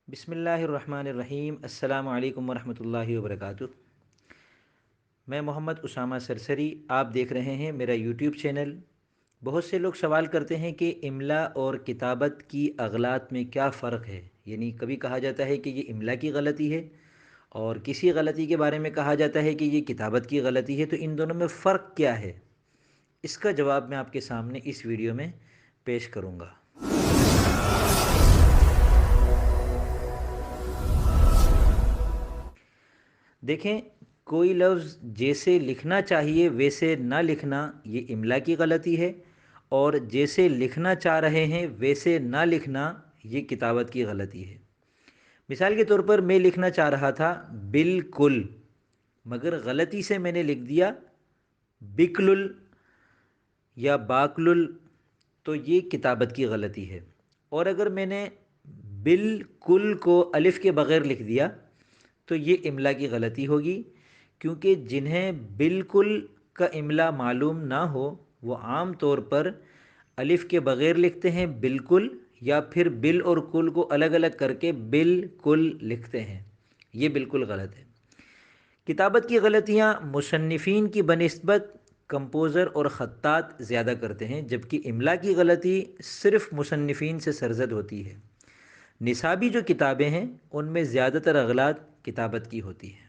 بسم اللہ الرحمن الرحیم۔ السلام علیکم ورحمۃ اللہ وبرکاتہ۔ میں محمد اسامہ سرسری، آپ دیکھ رہے ہیں میرا یوٹیوب چینل۔ بہت سے لوگ سوال کرتے ہیں کہ املا اور کتابت کی اغلاط میں کیا فرق ہے، یعنی کبھی کہا جاتا ہے کہ یہ املا کی غلطی ہے اور کسی غلطی کے بارے میں کہا جاتا ہے کہ یہ کتابت کی غلطی ہے، تو ان دونوں میں فرق کیا ہے؟ اس کا جواب میں آپ کے سامنے اس ویڈیو میں پیش کروں گا۔ دیکھیں، کوئی لفظ جیسے لکھنا چاہیے ویسے نہ لکھنا یہ املا کی غلطی ہے، اور جیسے لکھنا چاہ رہے ہیں ویسے نہ لکھنا یہ کتابت کی غلطی ہے۔ مثال کے طور پر میں لکھنا چاہ رہا تھا بالکل، مگر غلطی سے میں نے لکھ دیا بکلل یا باکلل، تو یہ کتابت کی غلطی ہے۔ اور اگر میں نے بالکل کو الف کے بغیر لکھ دیا تو یہ املا کی غلطی ہوگی، کیونکہ جنہیں بالکل کا املا معلوم نہ ہو وہ عام طور پر الف کے بغیر لکھتے ہیں بالکل، یا پھر بل اور کل کو الگ الگ کر کے بالکل لکھتے ہیں، یہ بالکل غلط ہے۔ کتابت کی غلطیاں مصنفین کی بنسبت کمپوزر اور خطاط زیادہ کرتے ہیں، جبکہ املا کی غلطی صرف مصنفین سے سرزد ہوتی ہے۔ نصابی جو کتابیں ہیں ان میں زیادہ تر اغلاط کتابت کی ہوتی ہے۔